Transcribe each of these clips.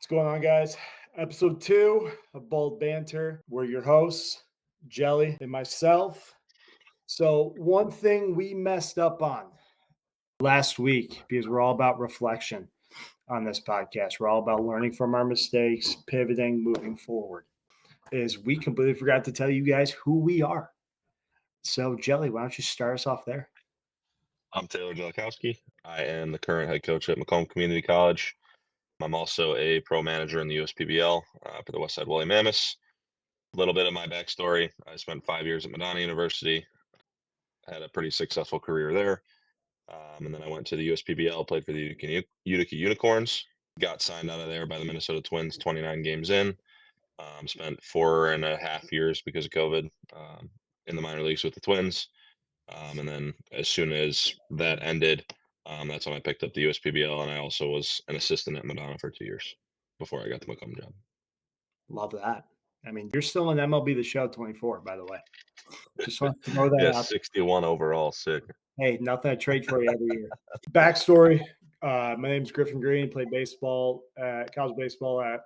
going on, guys? Episode 2 of Bold Banter. We're your hosts, Jelly and myself. So, one thing we messed up on last week, because we're all about reflection on this podcast, we're all about learning from our mistakes, pivoting, moving forward, is we completely forgot to tell you guys who we are. So, Jelly, why don't you start us off there? I'm Taylor Grzelakowski. I am the current head coach at Macomb Community College. I'm also a pro manager in the USPBL for the Westside Woolly Mammoths. A little bit of my backstory: I spent 5 years at Madonna University, had a pretty successful career there, and then I went to the USPBL, played for the Utica Unicorns, got signed out of there by the Minnesota Twins 29 games in. Spent 4.5 years because of COVID in the minor leagues with the Twins. And then as soon as that ended, that's when I picked up the USPBL, and I also was an assistant at Madonna for 2 years before I got the Macomb job. Love that. I mean, you're still in MLB The Show 24, by the way. Just want to throw that Yeah, out. 61 overall, sick. Hey, nothing I trade for you every year. Backstory: my name's Griffin. Played college baseball at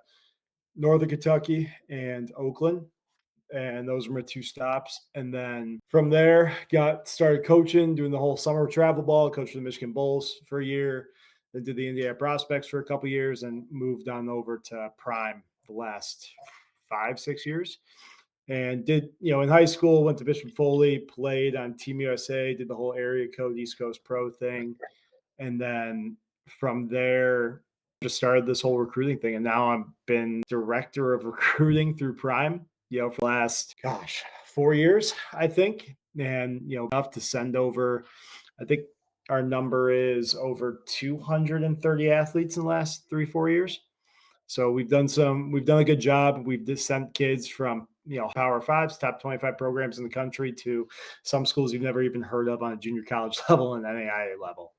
Northern Kentucky and Oakland, and those were my two stops. And then from there, got started coaching, doing the whole summer travel ball. Coached the Michigan Bulls for a year, then did the Indiana Prospects for a couple of years, and moved on over to Prime the last 5-6 years. And did, in high school, went to Bishop Foley, played on Team USA, did the whole area code East Coast Pro thing. And then from there, just started this whole recruiting thing. And now I've been director of recruiting through Prime, for the last, 4 years, I think. And, enough to send over, I think our number is over 230 athletes in the last 3-4 years. So we've done a good job. We've just sent kids from, Power Fives, top 25 programs in the country, to some schools you've never even heard of on a junior college level and NAIA level.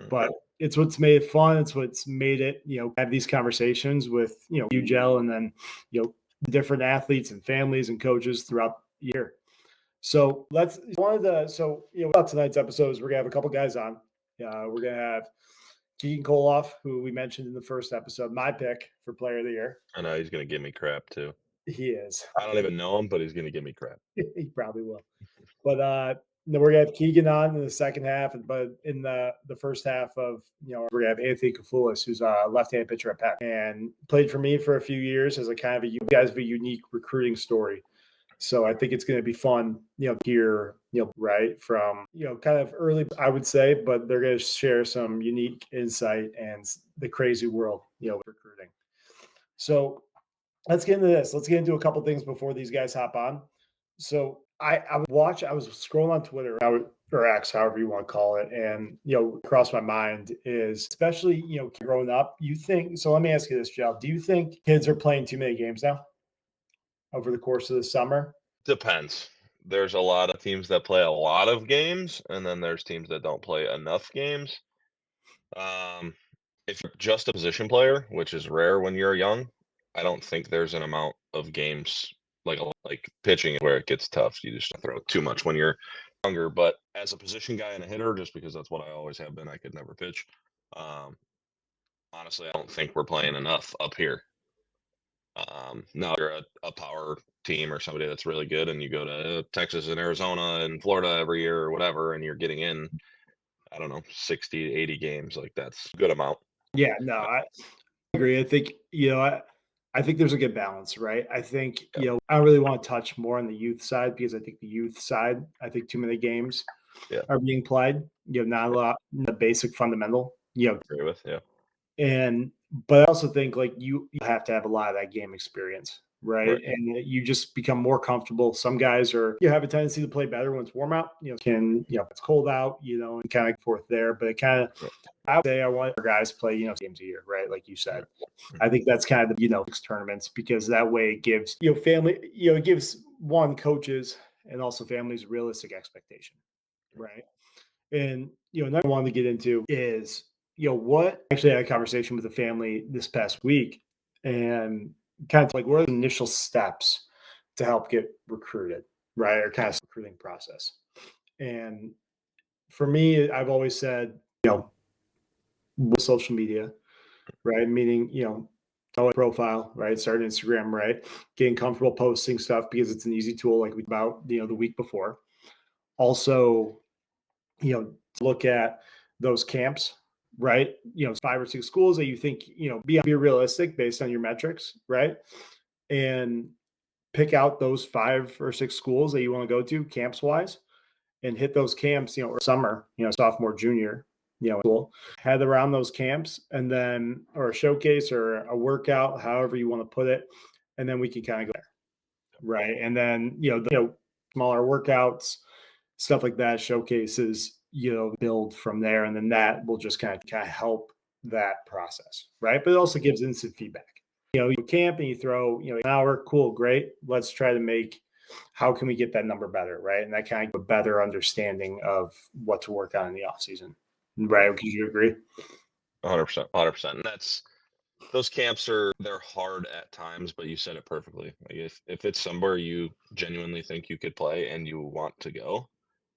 But it's what's made it fun. It's what's made it, have these conversations with, you, Gel, and then, different athletes and families and coaches throughout the year. So about tonight's episodes, we're gonna have a couple guys on. We're gonna have Keegan Koloff, who we mentioned in the first episode, my pick for Player of the Year. I know he's going to give me crap, too. He is. I don't even know him, but he's going to give me crap. He probably will. But then we're gonna have Keegan on in the second half, but in the first half of, we're gonna have Anthony Kafoulis, who's a left-handed pitcher at Peck and played for me for a few years as a kind of you guys have a unique recruiting story. So I think it's going to be fun, hear, right from, kind of early, I would say, but they're going to share some unique insight and the crazy world, recruiting. So let's get into this. Let's get into a couple things before these guys hop on. So I was scrolling on Twitter or X, however you want to call it. And, across my mind is, especially, growing up, so let me ask you this, Joe, do you think kids are playing too many games now over the course of the summer? Depends. There's a lot of teams that play a lot of games, and then there's teams that don't play enough games. If you're just a position player, which is rare when you're young, I don't think there's an amount of games like pitching where it gets tough. You just throw too much when you're younger. But as a position guy and a hitter, just because that's what I always have been, I could never pitch. Honestly, I don't think we're playing enough up here. Now you're a power team or somebody that's really good, and you go to Texas and Arizona and Florida every year or whatever, and you're getting in, I don't know, 60 to 80 games. Like, that's a good amount. Yeah, no, I agree. I think, I think there's a good balance, right? I think, I don't really want to touch more on the youth side, because I think the youth side, too many games are being played, not a lot, the basic fundamental, Agree with, but I also think, like, you have to have a lot of that game experience, right? And you just become more comfortable. Some guys have a tendency to play better when it's warm out, it's cold out, and kind of forth there. But it kind of, I would say I want our guys play, games a year, right? Like you said. I think that's kind of the, tournaments, because that way it gives, family, it gives coaches and also families realistic expectation, right? And, another one to get into is, what actually had a conversation with a family this past week, and kind of like, what are the initial steps to help get recruited, right? Or kind of recruiting process. And for me, I've always said, with social media, right? Meaning, profile, right? Start Instagram, right? Getting comfortable posting stuff because it's an easy tool, like we about the week before. Also, look at those camps, right? 5 or 6 schools that you think be realistic based on your metrics, right? And pick out those 5 or 6 schools that you want to go to camps wise, and hit those camps, or summer, sophomore, junior, school, head around those camps, and then, or a showcase or a workout, however you want to put it. And then we can kind of go there. Right. And then, smaller workouts, stuff like that, showcases, build from there. And then that will just kind of help that process. Right. But it also gives instant feedback. You camp and you throw, an hour, cool, great. Let's try to make, how can we get that number better? Right. And that kind of a better understanding of what to work on in the off season. Right. Would you agree? 100%, 100%. And those camps they're hard at times, but you said it perfectly. Like if it's somewhere you genuinely think you could play and you want to go,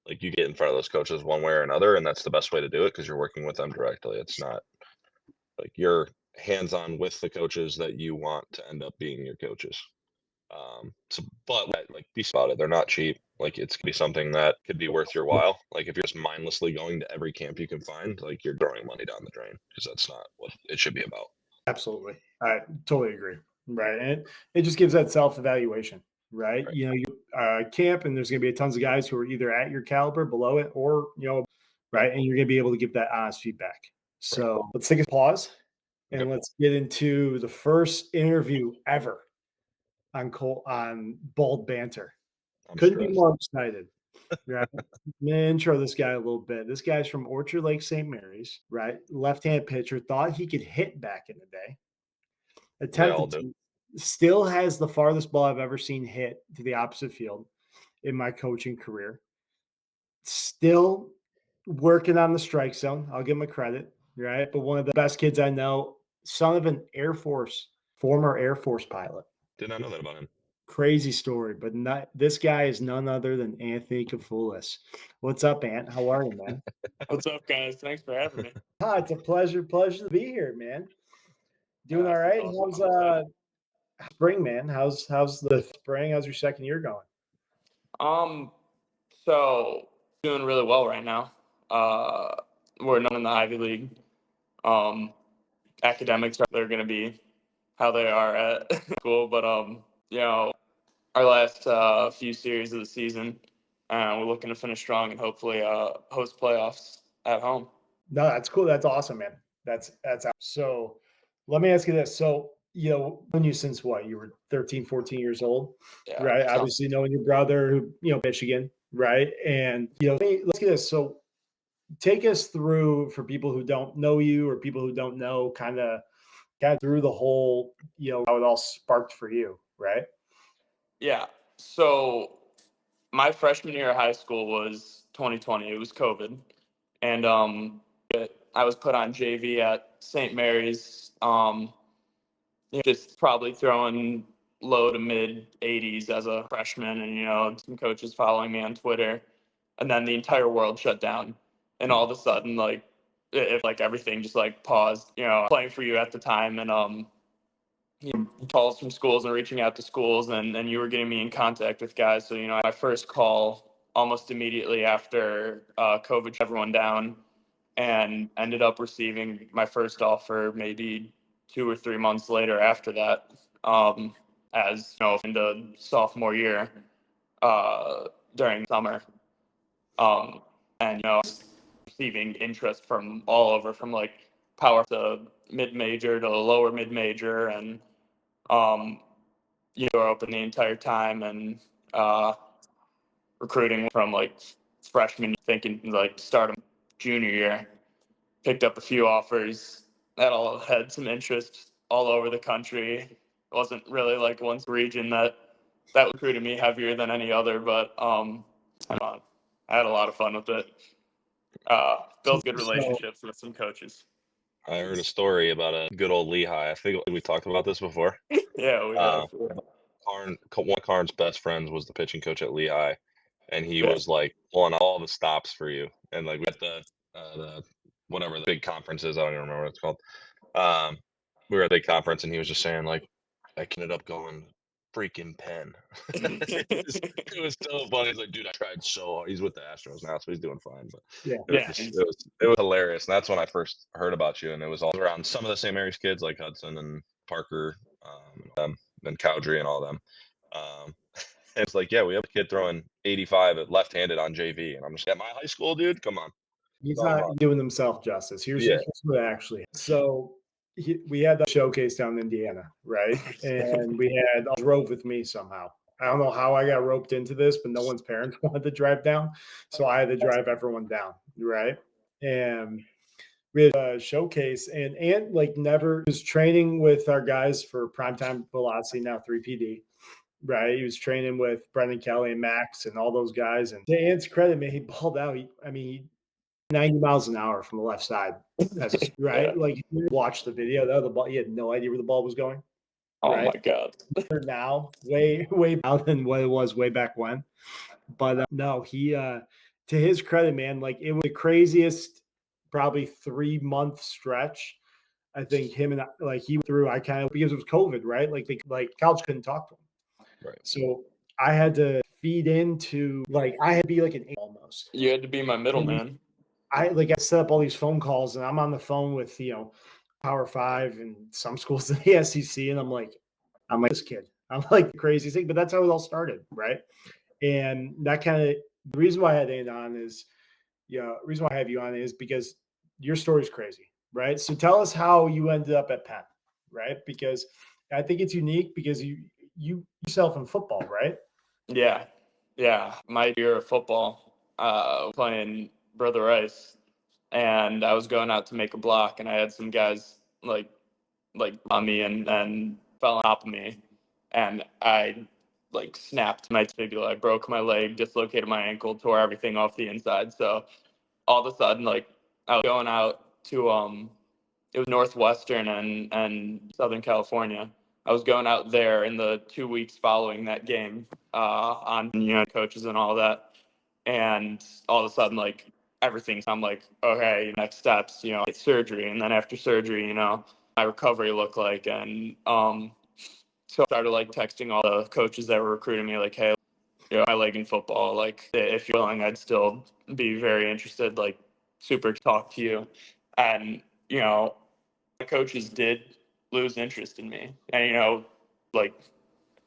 like you get in front of those coaches one way or another, and that's the best way to do it because you're working with them directly. It's not like you're hands-on with the coaches that you want to end up being your coaches. But like be about it. They're not cheap. Like it's gonna be something that could be worth your while. Like if you're just mindlessly going to every camp you can find, like you're throwing money down the drain because that's not what it should be about. Absolutely. I totally agree. Right. And it just gives that self evaluation. Right. Right. You camp, and there's going to be tons of guys who are either at your caliber, below it, or, right. And you're going to be able to give that honest feedback. Right. So let's take a pause and Okay. let's get into the first interview ever on Bold Banter. I'm Couldn't be stressed. more excited. Right. I'm gonna intro this guy a little bit. This guy's from Orchard Lake St. Mary's, right? Left-hand pitcher, thought he could hit back in the day. They all Attempted do. to, still has the farthest ball I've ever seen hit to the opposite field in my coaching career. Still working on the strike zone. I'll give him a credit, right? But one of the best kids I know, son of an former Air Force pilot. Did not know that about him. Crazy story, but this guy is none other than Anthony Kafoulis. What's up, Ant? How are you, man? What's up, guys? Thanks for having me. It's a pleasure to be here, man. Doing all right. Awesome. How's I'm excited. spring, man? How's the spring? How's your second year going? So doing really well right now. We're not in the Ivy League. Academics are going to be how they are at school, but our last few series of the season, we're looking to finish strong and hopefully host playoffs at home. No, that's cool. That's awesome, man. That's so. Let me ask you this. So, known you since what? You were 13, 14 years old, Yeah. right? So, Obviously, knowing your brother, who Michigan, right? And let's get this. So, take us through, for people who don't know you or people who don't know, kind of through the whole, how it all sparked for you, right? yeah. So my freshman year of high school was 2020. It was COVID, and I was put on JV at St. Mary's. Just probably throwing low to mid 80s as a freshman, and some coaches following me on Twitter, and then the entire world shut down, and all of a sudden, like, if like everything just like paused. Playing for you at the time, and calls from schools and reaching out to schools, and you were getting me in contact with guys. So my first call almost immediately after COVID shut everyone down, and ended up receiving my first offer maybe 2 or 3 months later after that, as into sophomore year, during summer, and receiving interest from all over, from like power to mid major to lower mid major, and you were open the entire time, and recruiting from like freshman, thinking like start of junior year. Picked up a few offers that all had some interest all over the country. It wasn't really like one region that recruited me heavier than any other, but I had a lot of fun with it. Built good relationships with some coaches. I heard a story about a good old Lehigh. I think we talked about this before. Yeah, we Um, have. one of Karn's best friends was the pitching coach at Lehigh, and he Yeah. was like pulling all the stops for you. And like we at the whatever the big conference is, I don't even remember what it's called. Um, we were at a conference and he was just saying like, I ended up going freaking Penn. It was so funny. He's like, dude, I tried so hard. He's with the Astros now, so he's doing fine. But Yeah. Yeah. it was hilarious. And that's when I first heard about you. And it was all around some of the St. Mary's kids like Hudson and Parker, and Cowdrey and all them. And it's like, yeah, we have a kid throwing 85 at left-handed on JV. And I'm just at my high school, dude. Come on. He's Come not on. doing himself justice. Here's Yeah. what actually. So we had the showcase down in Indiana, right? And drove with me somehow. I don't know how I got roped into this, but no one's parents wanted to drive down, so I had to drive everyone down, right? And we had a showcase, and Ant like never was training with our guys for primetime velocity, now 3PD. Right, he was training with Brendan Kelly and Max and all those guys. And to Ant's credit, man, he balled out. He 90 miles an hour from the left side, right? Yeah. Like, you watch the video, though, the ball, he had no idea where the ball was going. Oh Right? my God. Now, way out than what it was way back when. But no, he, to his credit, man, like it was the craziest, probably 3-month stretch. I think him and like he went through. I kind of because it was COVID, right? Like college couldn't talk to him. Right. So I had to feed into I had to be like an almost. You had to be my middleman. I set up all these phone calls and I'm on the phone with Power 5 and some schools in the SEC, and I'm like this kid. I'm like the craziest thing, but that's how it all started, right? And that kind of the reason why I had Ann on is the reason why I have you on is because your story's crazy, right? So tell us how you ended up at Penn, right? Because I think it's unique because you yourself in football, right? Yeah. My year of football, playing Brother Ice, and I was going out to make a block, and I had some guys like on me and fell on top of me, and I snapped my tibia. I broke my leg, dislocated my ankle, tore everything off the inside. So all of a sudden, I was going out to it was Northwestern and Southern California. I was going out there in the 2 weeks following that game, on coaches and all that, and all of a sudden everything. I'm like, okay, next steps, get surgery, and then after surgery, my recovery looked like, and so I started texting all the coaches that were recruiting me, like, hey, my leg in football, if you're willing, I'd still be very interested, super talk to you, and the coaches did lose interest in me, and like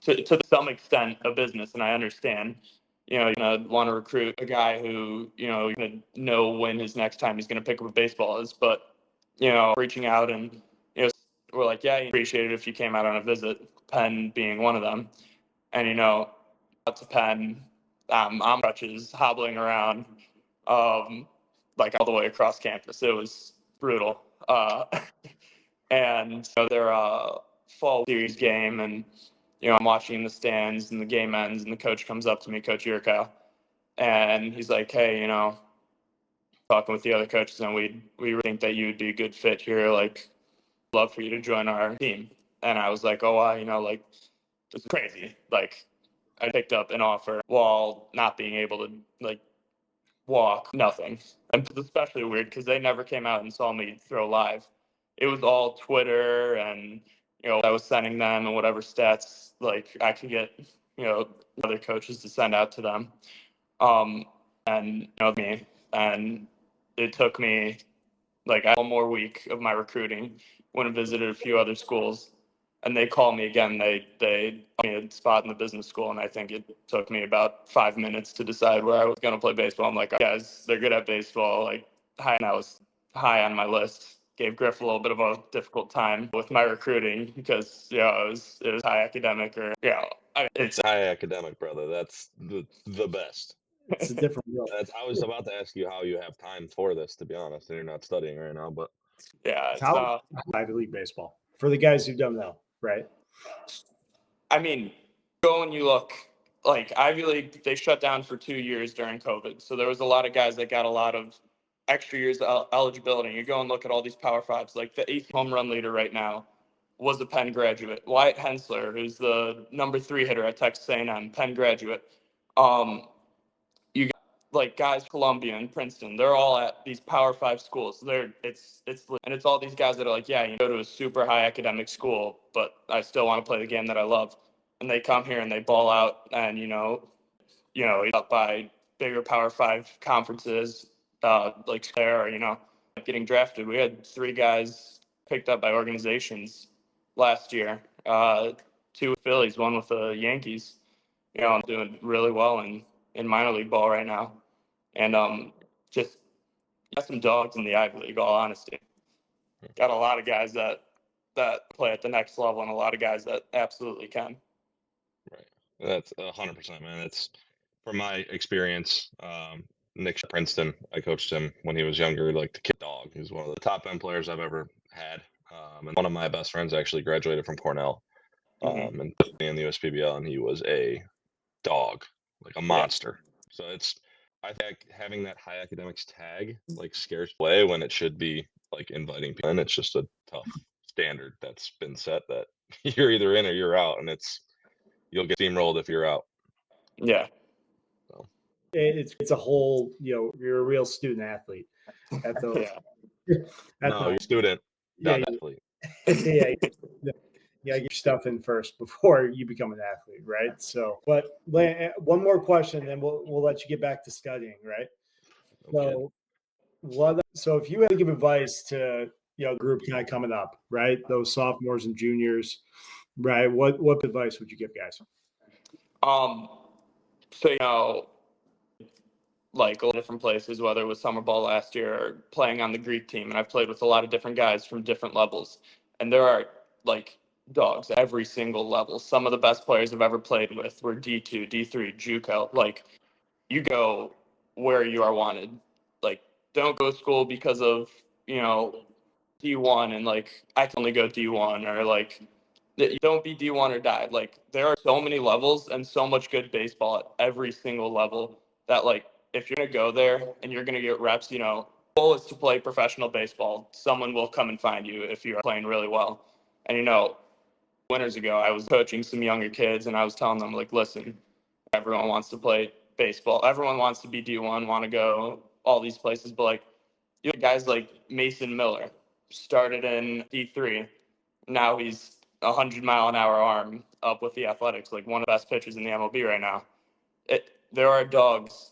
to some extent a business, and I understand. You're gonna want to recruit a guy who you're gonna know when his next time he's gonna pick up a baseball is, but reaching out and we're like, yeah, appreciate it if you came out on a visit. Penn being one of them, and out to Penn, I'm crutches hobbling around, all the way across campus. It was brutal. And their fall series game, and I'm watching in the stands, and the game ends, and the coach comes up to me, Coach Yurko, and he's like, hey, talking with the other coaches, and we really think that you would be a good fit here, love for you to join our team. And I was like, oh wow, this is crazy. I picked up an offer while not being able to walk, nothing. And it's especially weird because they never came out and saw me throw live. It was all Twitter, and I was sending them and whatever stats I could get other coaches to send out to them. And me, and it took me one more week of my recruiting. Went and visited a few other schools, and they called me again. They offered me a spot in the business school, and I think it took me about 5 minutes to decide where I was going to play baseball. I'm like, guys, they're good at baseball. And I was high on my list. Gave Griff a little bit of a difficult time with my recruiting because it was high academic, or It's high academic, brother. That's the best. It's a different world. I was about to ask you how you have time for this, to be honest, and you're not studying right now, but yeah, it's How Ivy League baseball for the guys who don't know, right? I mean, go and you look, Ivy League, they shut down for 2 years during COVID. So there was a lot of guys that got a lot of extra years of eligibility. You go and look at all these Power Fives, the eighth home run leader right now was a Penn graduate. Wyatt Hensler, who's the number 3 hitter at Texas A&M, Penn graduate. You got like guys, Columbia and Princeton, they're all at these Power 5 schools. It's all these guys that are like, yeah, you go to a super high academic school, but I still want to play the game that I love. And they come here and they ball out, and up by bigger Power 5 conferences, like there, or getting drafted. We had 3 guys picked up by organizations last year. 2 with Phillies, 1 with the Yankees. I'm doing really well in minor league ball right now, and just got some dogs in the Ivy League. All honesty, got a lot of guys that play at the next level, and a lot of guys that absolutely can. Right. That's 100%, man. It's from my experience. Nick Princeton, I coached him when he was younger, like the kid dog. He was one of the top end players I've ever had. And one of my best friends actually graduated from Cornell and put me in the USPBL, and he was a dog, like a monster. So I think having that high academics tag like scares play when it should be like inviting people in. It's just a tough standard that's been set that you're either in or you're out, and you'll get steamrolled if you're out. Yeah. So. It's a whole, you're a real student athlete at the No, you're a student, not athlete. Yeah, get your stuff in first before you become an athlete, right? So, but one more question, then we'll let you get back to studying, right? Okay. So if you had to give advice to the group kind of coming up, right? Those sophomores and juniors, right? What advice would you give guys? So like a lot of different places, whether it was summer ball last year or playing on the Greek team, and I've played with a lot of different guys from different levels, and there are like dogs at every single level. Some of the best players I've ever played with were D2, D3, JUCO. Like, you go where you are wanted. Like, don't go to school because of D1 and like I can only go D1, or like don't be D1 or die. Like, there are so many levels and so much good baseball at every single level that, like, if you're gonna go there and you're gonna get reps, goal is to play professional baseball. Someone will come and find you if you're playing really well. And winters ago, I was coaching some younger kids, and I was telling them, like, listen, everyone wants to play baseball. Everyone wants to be D1, want to go all these places, but like, guys like Mason Miller started in D3. Now he's 100-mile-an-hour arm up with the Athletics, like one of the best pitchers in the MLB right now. There are dogs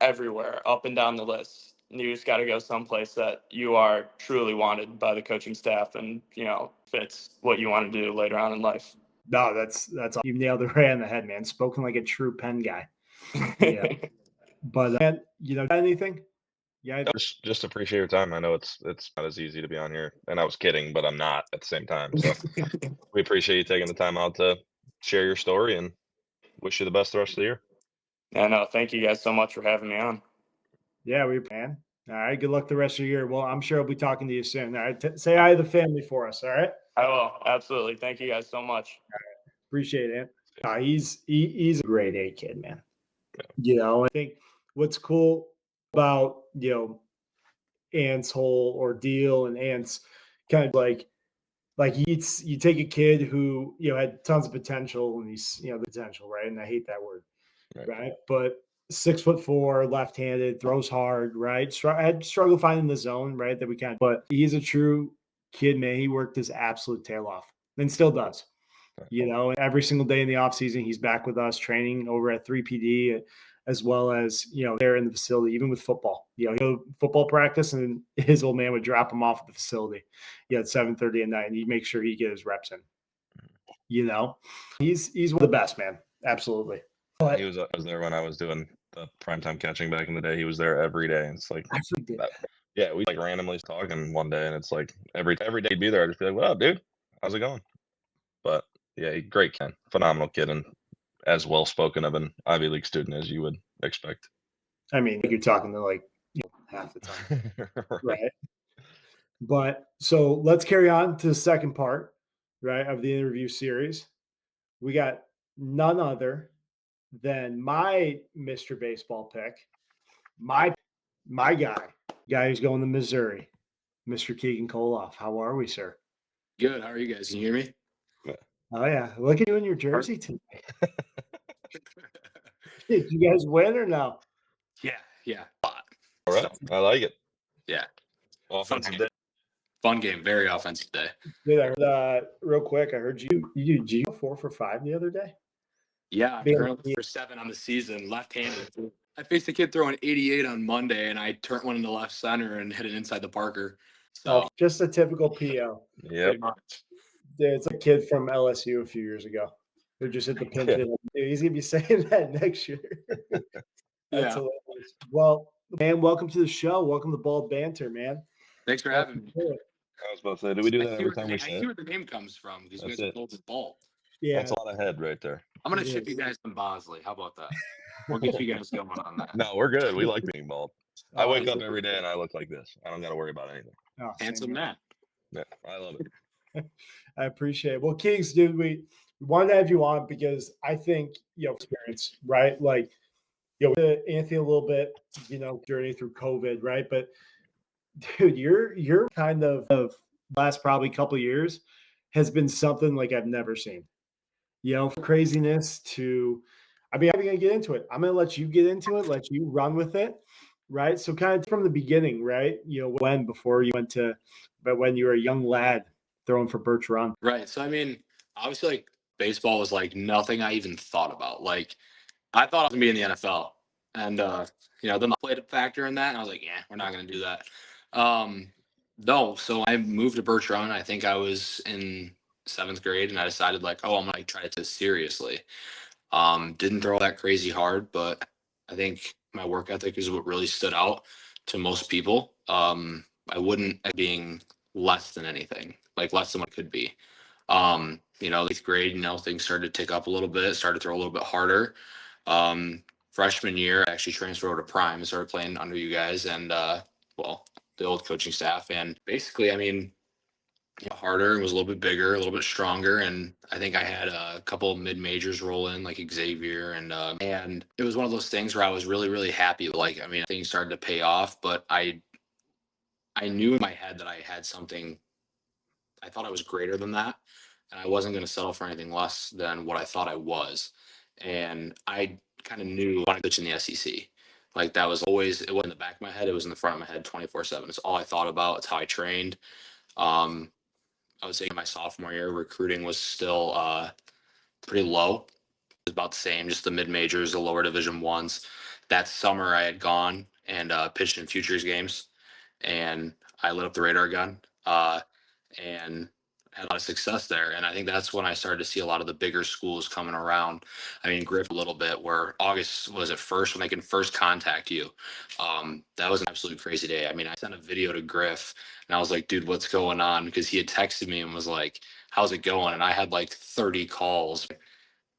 everywhere, up and down the list. You just got to go someplace that you are truly wanted by the coaching staff, and fits what you want to do later on in life. No, that's you nailed it right on the head, man. Spoken like a true Penn guy. Yeah. But anything? Yeah. Just appreciate your time. I know it's not as easy to be on here, and I was kidding, but I'm not at the same time. So we appreciate you taking the time out to share your story, and wish you the best the rest of the year. Yeah, no, thank you guys so much for having me on. Yeah, we plan. All right. Good luck the rest of the year. Well, I'm sure I'll be talking to you soon. All right. Say hi to the family for us. All right. I will. Absolutely. Thank you guys so much. All right. Appreciate it. He's a grade A kid, man. I think what's cool about, Ant's whole ordeal, and Ant's kind of like you take a kid who, had tons of potential, and he's, the potential, right? And I hate that word, right? But 6'4", left-handed, throws hard, right? I had struggle finding the zone, right? That we kind of, but he's a true kid, man. He worked his absolute tail off and still does. And every single day in the off season, he's back with us training over at 3PD, as well as, there in the facility, even with football. He'll go football practice, and his old man would drop him off at the facility at 7:30 at night, and he'd make sure he get his reps in. He's one of the best, man. Absolutely. But I was there when I was doing the primetime catching back in the day. He was there every day. It's like, yeah, we like randomly talking one day, and it's like every day he'd be there. I'd just be like, "What up, dude? How's it going?" But yeah, great kid, phenomenal kid, and as well spoken of an Ivy League student as you would expect. I mean, you're talking to like half the time, right? But so let's carry on to the second part, right, of the interview series. We got none other than my Mr. Baseball pick, my guy who's going to Missouri, Mr. Keegan Koloff. How are we, sir? Good. How are you guys? Can you hear me? Oh yeah, look at you in your jersey tonight. Did you guys win or no? Yeah, a lot. All right, So, I like it. yeah, Offensive game. day. Fun game. Very offensive day. Dude, I heard, real quick, I heard did you go 4 for 5 the other day? Yeah, I'm Being- currently for 7 on the season, left-handed. I faced a kid throwing 88 on Monday, and I turned one into left center and hit it inside the Parker. So Oh, just a typical PO. Yep. pretty much. Dude, it's a kid from LSU a few years ago who just hit the pinch hit. Dude, he's gonna be saying that next year. That's Yeah. hilarious. Well, man, welcome to the show. Welcome to Bald Banter, man. Thanks for having me. I was about to say, do we do that every time we I say see it? where the name comes from because you That's guys are it. both bald. Yeah, That's a lot of head right there. I'm gonna It ship is. you guys some Bosley. How about that? We'll get you guys going on that. No, we're good. We like being bald. I Oh, wake up every day and I look like this. I don't got to worry about anything. oh, same Handsome here. man. Yeah, I love it. I appreciate it. Well, Kings, dude, we wanted to have you on because I think experience, right? Like, with Anthony a little bit, journey through COVID, right? But dude, you're kind of last probably couple of years has been something like I've never seen. From craziness to, I mean, I'm gonna get into it. I'm gonna let you get into it, let you run with it, right? So kind of from the beginning, right? Before you went to, but when you were a young lad throwing for Birch Run. Right. So I mean, obviously, like baseball was like nothing I even thought about. Like I thought I was gonna be in the NFL, and then I played a factor in that, and I was like, yeah, we're not gonna do that. No. So I moved to Birch Run. I think I was in 7th grade, and I decided like, oh, I'm gonna try it this seriously. Didn't throw that crazy hard, but I think my work ethic is what really stood out to most people. I wouldn't being less than anything, like less than what it could be. 8th grade, things started to tick up a little bit, started to throw a little bit harder. Freshman year, I actually transferred over to Prime and started playing under you guys and, the old coaching staff. And basically, I mean, harder and was a little bit bigger, a little bit stronger. And I think I had a couple of mid majors roll in, like Xavier, and it was one of those things where I was really, really happy. Like, I mean, things started to pay off, but I knew in my head that I had something. I thought I was greater than that, and I wasn't going to settle for anything less than what I thought I was. And I kind of knew I wanted to coach in the SEC. Like that was always, it wasn't in the back of my head, it was in the front of my head 24/7. It's all I thought about. It's how I trained. Um, I would say my sophomore year, recruiting was still pretty low. It was about the same, just the mid majors, the lower division ones. That summer, I had gone and pitched in futures games, and I lit up the radar gun and had a lot of success there. And I think that's when I started to see a lot of the bigger schools coming around. I mean, Griffin a little bit, where August was at first when they can first contact you. That was an absolute crazy day. I mean, I sent a video to Griff and I was like, dude, what's going on? Because he had texted me and was like, how's it going? And I had like 30 calls.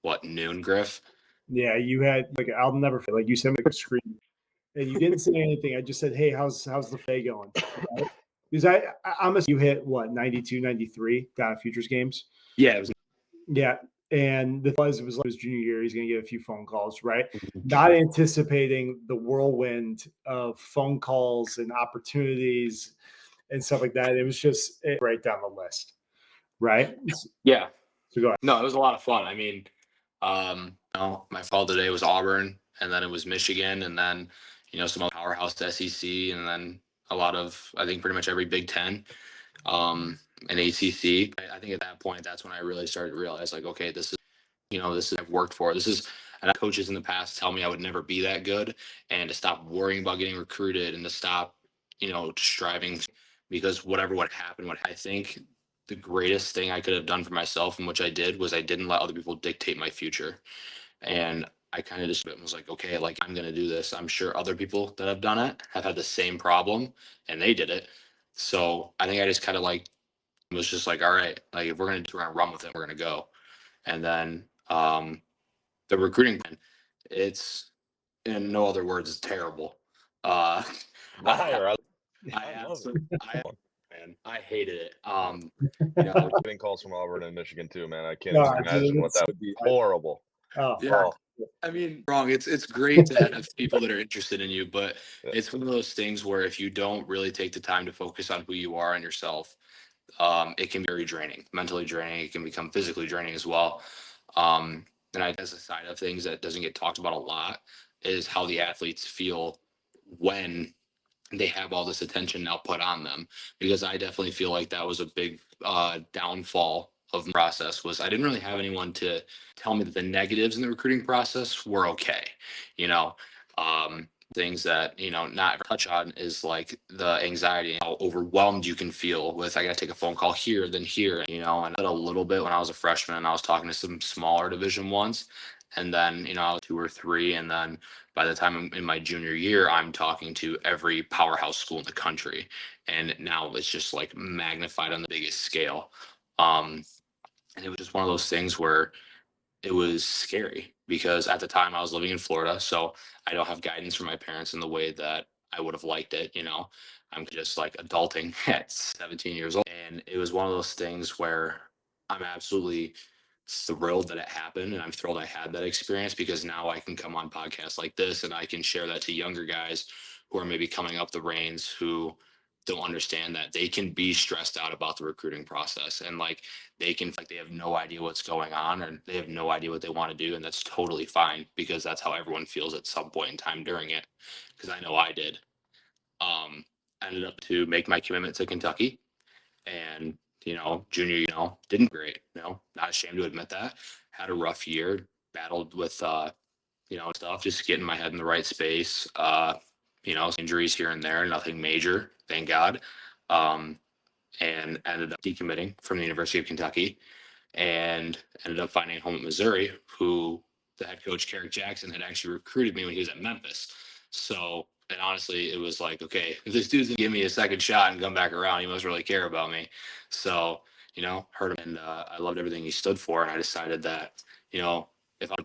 What, noon, Griff? Yeah, you had like I'll never forget. Like you sent me a screen, and you didn't say anything. I just said, "Hey, how's the day going?" Right? Because I'm you hit what 92, 93 futures games. Yeah, it was. Yeah, and it was his junior year. He's gonna get a few phone calls, right? Not anticipating the whirlwind of phone calls and opportunities and stuff like that. It was just right down the list, right? Yeah. So go ahead. No, it was a lot of fun. I mean, my fall today was Auburn, and then it was Michigan, and then some other powerhouse SEC, and then a lot of, I think, pretty much every Big Ten, and ACC. I think at that point, that's when I really started to realize, like, okay, this is I've worked for. This is, and coaches in the past tell me I would never be that good, and to stop worrying about getting recruited, and to stop, striving, because whatever would happen, what I think the greatest thing I could have done for myself, and which I did, was I didn't let other people dictate my future. And I kind of just was like, okay, like I'm going to do this. I'm sure other people that have done it have had the same problem and they did it. So I think I just kind of like was just like, all right, like if we're going to run with it, we're going to go. And then the recruiting plan, it's, in no other words, it's terrible. I hated it. Getting calls from Auburn and Michigan too, man. I can't No, even imagine dude, what that would be. Horrible. Oh, Yeah. I mean, wrong. It's great to have people that are interested in you, but Yeah. it's one of those things where if you don't really take the time to focus on who you are and yourself, it can be very draining, mentally draining. It can become physically draining as well. And as a side of things that doesn't get talked about a lot is how the athletes feel when they have all this attention now put on them, because I definitely feel like that was a big downfall of the process. Was I didn't really have anyone to tell me that the negatives in the recruiting process were okay. You know, things that, not touch on is like the anxiety and how overwhelmed you can feel with, I got to take a phone call here, then here, and I did a little bit when I was a freshman and I was talking to some smaller division ones. And then, I was 2 or 3. And then by the time I'm in my junior year, I'm talking to every powerhouse school in the country. And now it's just like magnified on the biggest scale. And it was just one of those things where it was scary, because at the time I was living in Florida. So I don't have guidance from my parents in the way that I would have liked it. I'm just like adulting at 17 years old. And it was one of those things where I'm absolutely thrilled that it happened, and I'm thrilled I had that experience, because now I can come on podcasts like this and I can share that to younger guys who are maybe coming up the reins, who don't understand that they can be stressed out about the recruiting process, and like they can, like, they have no idea what's going on, and they have no idea what they want to do, and that's totally fine, because that's how everyone feels at some point in time during it, because I know I did. I ended up to make my commitment to Kentucky, and junior, didn't great, not ashamed to admit that. Had a rough year, battled with stuff, just getting my head in the right space. Injuries here and there, nothing major, thank God. And ended up decommitting from the University of Kentucky, and ended up finding a home at Missouri, who the head coach, Carrick Jackson, had actually recruited me when he was at Memphis. So, and honestly, it was like, okay, if this dude's gonna give me a second shot and come back around, he must really care about me. So, heard him, and I loved everything he stood for. And I decided that, if I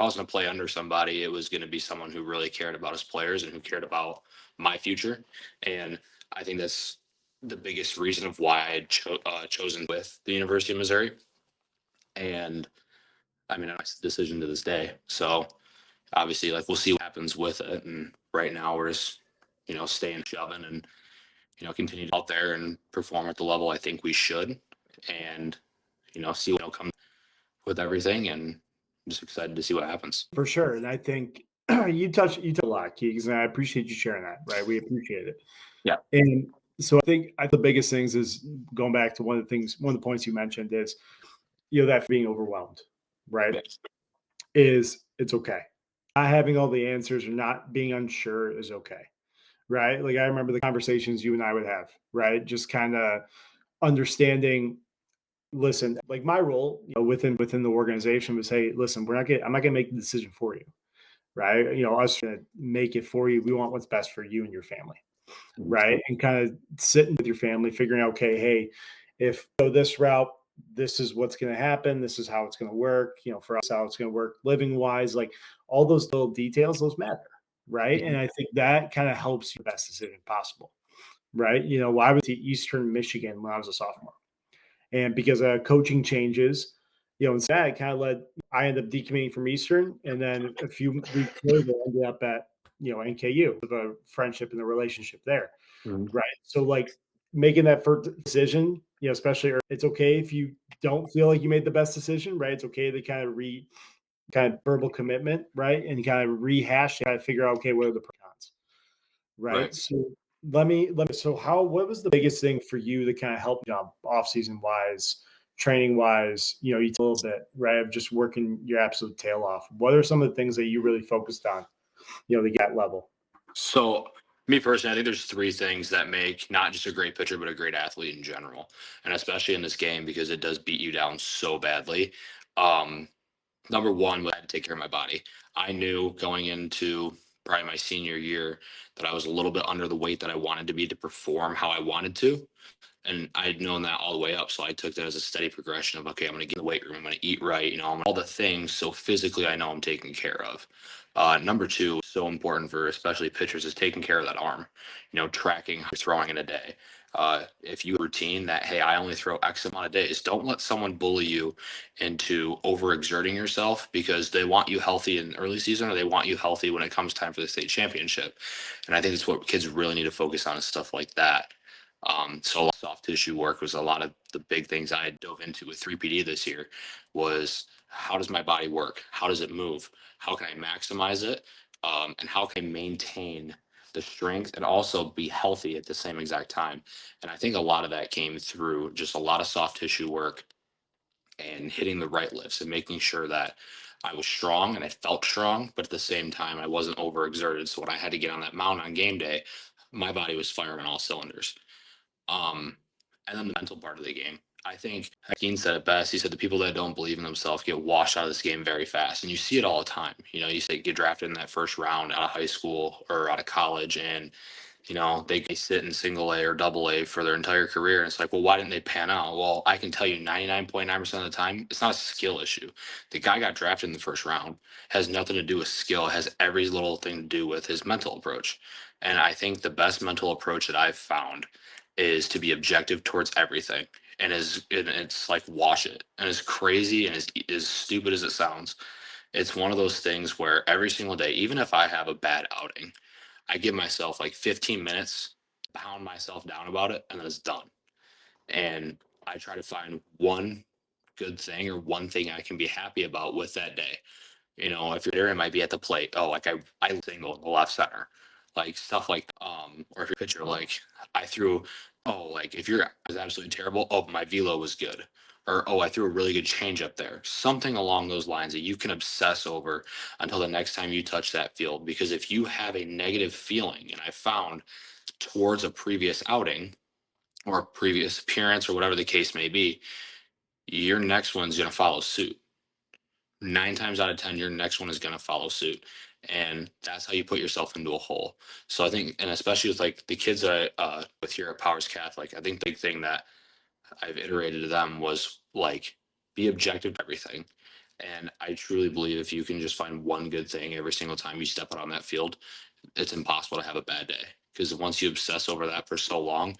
was going to play under somebody, it was going to be someone who really cared about his players and who cared about my future. And I think that's the biggest reason of why I chosen with the University of Missouri. And I mean, it's a decision to this day. So obviously, like, we'll see what happens with it. And right now we're just, staying shoving and, continue out there and perform at the level I think we should. And, see what comes with everything. And I'm just excited to see what happens. For sure. And I think you touched a lot, Keegs, and I appreciate you sharing that, right? We appreciate it. Yeah. And so I think the biggest things is going back to one of the points you mentioned is, that being overwhelmed, right? Yes. Is it's okay. Not having all the answers or not being unsure is okay, right? Like, I remember the conversations you and I would have, right? Just kind of understanding, listen, like, my role, within the organization was, hey, listen, I'm not gonna make the decision for you, right? Us gonna make it for you. We want what's best for you and your family, right? And kind of sitting with your family, figuring out, okay, hey, if you go this route, this is what's going to happen. This is how it's going to work. For us, how it's going to work living wise, like, all those little details, those matter, right? And I think that kind of helps you the best decision possible, right? I went to Eastern Michigan when I was a sophomore, and because of coaching changes, instead, it kind of I ended up decommitting from Eastern, and then a few weeks later, I ended up at NKU with a friendship and a relationship there, right? So, like, making that first decision, especially, it's okay if you don't feel like you made the best decision, right? It's okay to kind of verbal commitment, right? And kind of rehash, kind of figure out, okay, what are the pros and cons, right? So what was the biggest thing for you to kind of help off season wise, training wise, you talk a little bit, right, of just working your absolute tail off? What are some of the things that you really focused on, to get level? So, me personally, I think there's 3 things that make not just a great pitcher, but a great athlete in general, and especially in this game, because it does beat you down so badly. Number one was I had to take care of my body. I knew going into probably my senior year that I was a little bit under the weight that I wanted to be to perform how I wanted to. And I'd known that all the way up. So I took that as a steady progression of, okay, I'm going to get in the weight room. I'm going to eat right. All the things. So physically, I know I'm taken care of. Number 2, so important for especially pitchers, is taking care of that arm, tracking how you're throwing in a day. If you have a routine that, hey, I only throw X amount of days, don't let someone bully you into overexerting yourself, because they want you healthy in early season, or they want you healthy when it comes time for the state championship. And I think it's what kids really need to focus on, is stuff like that. So soft tissue work was a lot of the big things I dove into with 3PD this year. Was, how does my body work? How does it move? How can I maximize it? And how can I maintain the strength, and also be healthy at the same exact time. And I think a lot of that came through just a lot of soft tissue work and hitting the right lifts and making sure that I was strong and I felt strong, but at the same time, I wasn't overexerted. So when I had to get on that mound on game day, my body was firing on all cylinders. Um, and then the mental part of the game. I think Hakeem said it best. He said the people that don't believe in themselves get washed out of this game very fast. And you see it all the time. You know, you say get drafted in that first round out of high school or out of college, and they sit in single A or double A for their entire career. And it's like, well, why didn't they pan out? Well, I can tell you 99.9% of the time, it's not a skill issue. The guy got drafted in the first round, has nothing to do with skill, it has every little thing to do with his mental approach. And I think the best mental approach that I've found is to be objective towards everything. And it's like wash it. And as crazy and as stupid as it sounds, it's one of those things where every single day, even if I have a bad outing, I give myself like 15 minutes, pound myself down about it, and then it's done. And I try to find one good thing or one thing I can be happy about with that day. If your area might be at the plate, oh, like I single the left center, like stuff like or if your pitcher, like I threw, oh, like if your was absolutely terrible, oh, my velo was good, or oh, I threw a really good change up there, something along those lines that you can obsess over until the next time you touch that field. Because if you have a negative feeling, and I found towards a previous outing or a previous appearance or whatever the case may be, your next one's going to follow suit. 9 times out of 10, your next one is going to follow suit. And that's how you put yourself into a hole. So I think, and especially with like the kids that with here at Powers Catholic, I think the big thing that I've iterated to them was like, be objective to everything. And I truly believe if you can just find one good thing every single time you step out on that field, it's impossible to have a bad day. Because once you obsess over that for so long,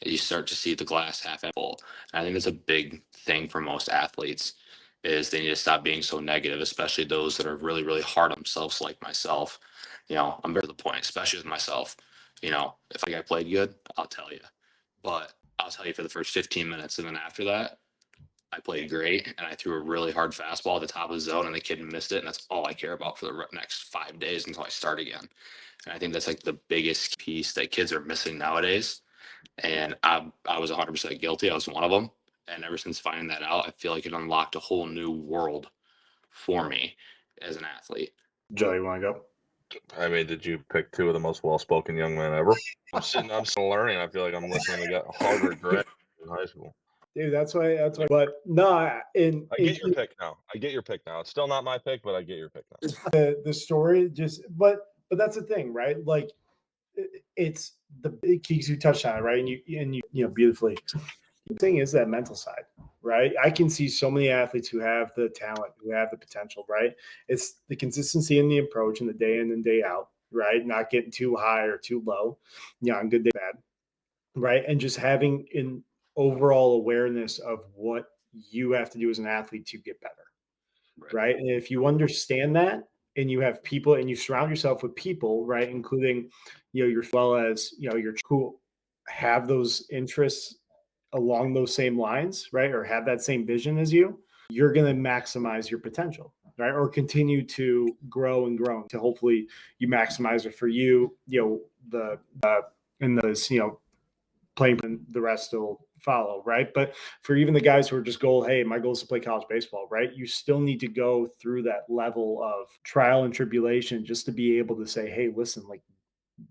you start to see the glass half full. And I think that's a big thing for most athletes is they need to stop being so negative, especially those that are really, really hard on themselves like myself. I'm very to the point, especially with myself. If I played good, I'll tell you. But I'll tell you for the first 15 minutes. And then after that, I played great and I threw a really hard fastball at the top of the zone and the kid missed it. And that's all I care about for the next 5 days until I start again. And I think that's like the biggest piece that kids are missing nowadays. And I was 100% guilty. I was one of them. And ever since finding that out, I feel like it unlocked a whole new world for me as an athlete. Joe, you want to go? I mean, did you pick two of the most well-spoken young men ever? I'm still learning. I feel like I'm listening to Harvard grad in high school. Dude, that's why. But no, I get your pick now. It's still not my pick, but I get your pick now. The story but that's the thing, right? Like it's the big keys you touched on it, right? And you beautifully. The thing is that mental side, right? I can see so many athletes who have the talent, who have the potential, right? It's the consistency in the approach and the day in and day out, right? Not getting too high or too low, on good day, bad, right? And just having an overall awareness of what you have to do as an athlete to get better, right? And if you understand that and you have people and you surround yourself with people, right, including, your well as, your who have those interests along those same lines, right, or have that same vision as you're going to maximize your potential, right, or continue to grow and grow to hopefully you maximize it for you, in those, playing, and the rest will follow, right? But for even the guys who are just hey, my goal is to play college baseball, right? You still need to go through that level of trial and tribulation just to be able to say, hey, listen, like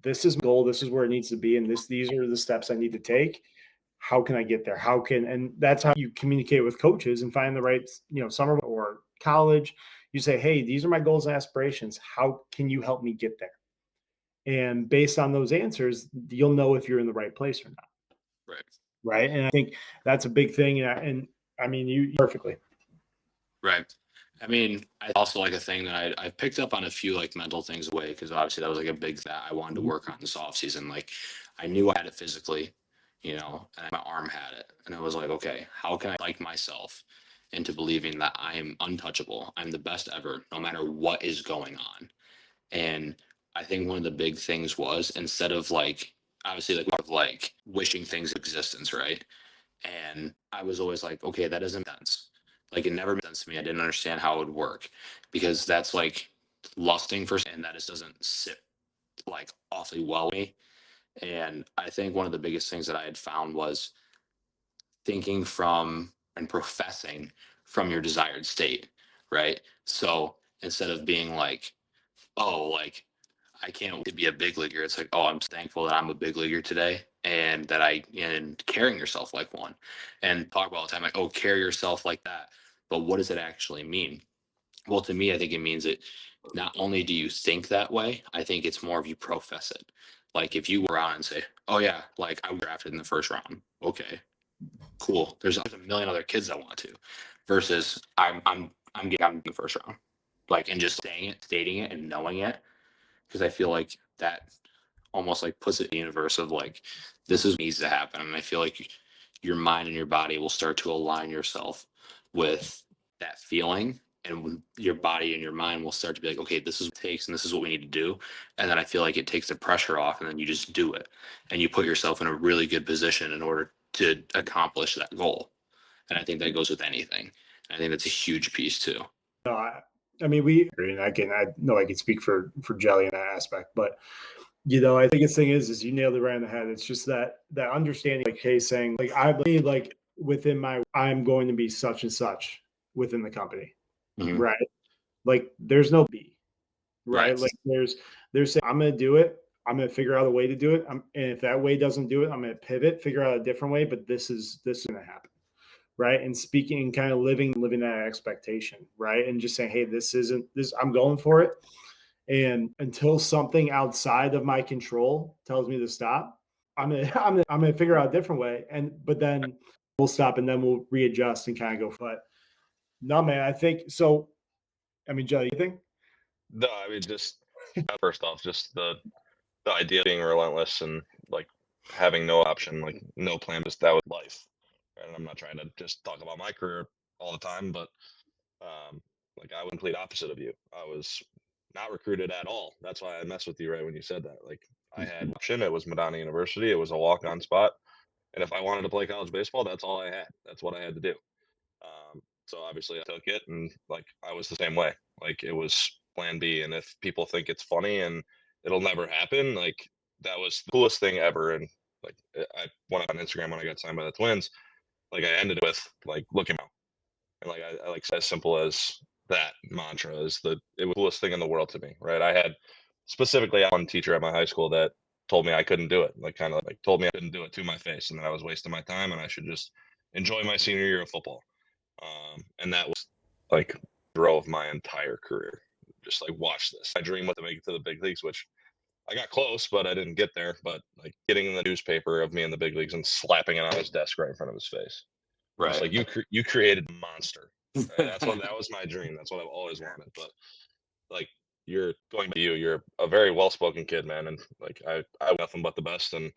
this is my goal, this is where it needs to be, and these are the steps I need to take. How can I get there? And that's how you communicate with coaches and find the right, summer or college. You say, hey, these are my goals and aspirations. How can you help me get there? And based on those answers, you'll know if you're in the right place or not. Right. And I think that's a big thing. And I mean, you perfectly. Right. I mean, I also like a thing that I picked up on a few like mental things away because obviously that was like a big thing I wanted to work on this off season. Like I knew I had it physically, and my arm had it. And it was like, okay, how can I like myself into believing that I am untouchable? I'm the best ever, no matter what is going on. And I think one of the big things was instead of like, obviously like wishing things existence, right? And I was always like, okay, that doesn't make sense. Like it never made sense to me. I didn't understand how it would work because that's like lusting for, and that just doesn't sit like awfully well with me. And I think one of the biggest things that I had found was thinking from and professing from your desired state, right? So instead of being like, oh, like I can't wait to be a big leaguer, it's like, oh, I'm thankful that I'm a big leaguer today and that and carrying yourself like one. And talk about all the time, like, oh, carry yourself like that. But what does it actually mean? Well, to me, I think it means that not only do you think that way, I think it's more of you profess it. Like if you go around and say, oh yeah, like I was drafted in the first round. Okay, cool. There's a million other kids that want to, versus I'm in the first round, like, and just saying it, stating it, and knowing it, because I feel like that almost like puts it in the universe of like this is what needs to happen, and I feel like your mind and your body will start to align yourself with that feeling, and when your body and your mind will start to be like, okay, this is what it takes, and this is what we need to do, and then I feel like it takes the pressure off, and then you just do it, and you put yourself in a really good position in order to accomplish that goal. And I think that goes with anything. And I think that's a huge piece too. No, I mean, we agree, and I know I can speak for Jelly in that aspect, but I think the thing is you nailed it right on the head. It's just that understanding, like, hey, saying like I believe like within I'm going to be such and such within the company, right? Like there's no B, right? Like there's saying I'm going to do it. I'm going to figure out a way to do it. And if that way doesn't do it, I'm going to pivot, figure out a different way. But this is going to happen, right? And speaking and kind of living that expectation, right? And just saying, hey, this isn't this. I'm going for it. And until something outside of my control tells me to stop, I'm gonna figure out a different way. But then we'll stop and then we'll readjust and kind of go. But no, man, I think so. I mean, Joe, you think? No, I mean, just first off, just the idea of being relentless and like having no option, like no plan, just that was life. And I'm not trying to just talk about my career all the time, but like I was complete opposite of you. I was not recruited at all. That's why I messed with you right when you said that. Like I had option. It was Madonna University. It was a walk-on spot, and if I wanted to play college baseball, that's all I had. That's what I had to do. So obviously I took it, and like I was the same way. Like it was plan B. And if people think it's funny and it'll never happen, like that was the coolest thing ever. And like I went on Instagram when I got signed by the Twins. Like I ended it with like, look at me. And like I like as simple as that mantra is it was the coolest thing in the world to me, right? I had specifically one teacher at my high school that told me I couldn't do it, like kind of like told me I couldn't do it to my face, and that I was wasting my time and I should just enjoy my senior year of football. And that was like drove my entire career. Just like watch this. My dream was to make it to the big leagues, which I got close, but I didn't get there. But like getting in the newspaper of me in the big leagues and slapping it on his desk right in front of his face. Right. Just like you created a monster. Right? That was my dream. That's what I've always wanted. But like you're going to you're a very well spoken kid, man. And like I have nothing but the best, and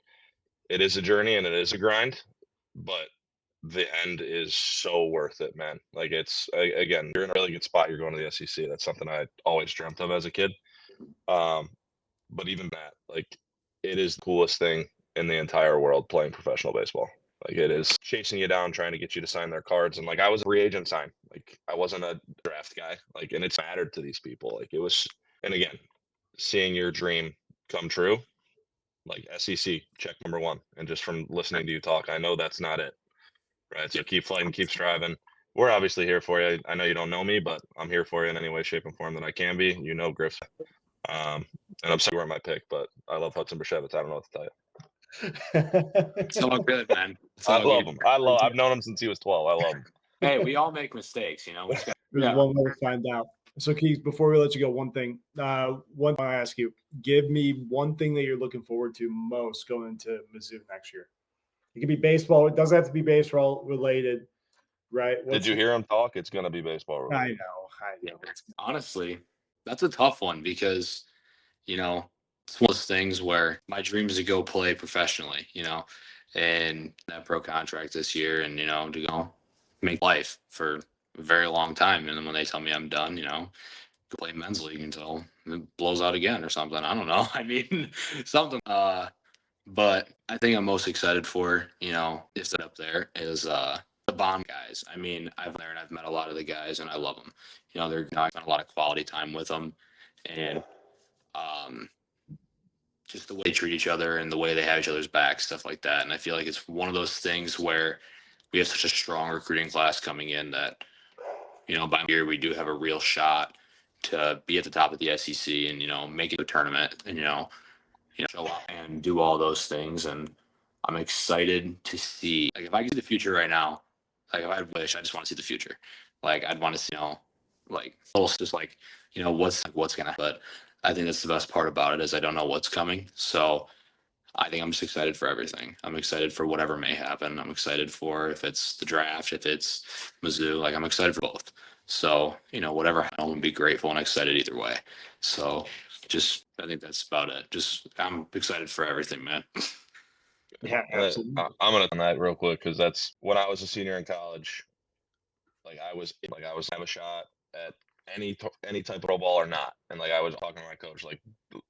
it is a journey and it is a grind, but the end is so worth it, man. Like it's again, you're in a really good spot. You're going to the SEC. That's something I always dreamt of as a kid. But even that, like, it is the coolest thing in the entire world playing professional baseball. Like it is chasing you down, trying to get you to sign their cards. And like I was a free agent sign. Like I wasn't a draft guy. Like, and it's mattered to these people. Like it was, and again, seeing your dream come true, like SEC check number one. And just from listening to you talk, I know that's not it. Right. So keep fighting, keep striving. We're obviously here for you. I know you don't know me, but I'm here for you in any way, shape, and form that I can be. You know, Griff. And I'm sorry you weren't my pick, but I love Hudson Brashevitz. I don't know what to tell you. It's all good, man. I love him. I've known him since he was 12. I love him. Hey, we all make mistakes, you know. There's one way to find out. So, Keith, before we let you go, one thing I ask you: give me one thing that you're looking forward to most going into Mizzou next year. It could be baseball. It doesn't have to be baseball related, right? Did you hear him talk? It's going to be baseball related. I know. Honestly, that's a tough one because, you know, it's one of those things where my dream is to go play professionally, you know, and that pro contract this year and, you know, to go make life for a very long time. And then when they tell me I'm done, you know, go play men's league until it blows out again or something. I don't know. I mean, something. But I think I'm most excited for, you know, is that up there is the Bond guys. I mean, I've there and I've met a lot of the guys and I love them. You know, I spent a lot of quality time with them, and just the way they treat each other and the way they have each other's backs, stuff like that. And I feel like it's one of those things where we have such a strong recruiting class coming in that, by year we do have a real shot to be at the top of the SEC and, make it to a tournament and, show up and do all those things. And I'm excited to see, like, if I can see the future right now, like, if I wish, I just want to see the future. Like, I'd want to see, like, just like, what's gonna happen. But I think that's the best part about it is I don't know what's coming. So I think I'm just excited for everything. I'm excited for whatever may happen. I'm excited for if it's the draft, if it's Mizzou, like, I'm excited for both. So, whatever happens, I'm gonna be grateful and excited either way. So I think that's about it. I'm excited for everything, man. Yeah, absolutely. I'm gonna on that real quick because that's when I was a senior in college. I was have a shot at any type of pro ball or not, and like I was talking to my coach, like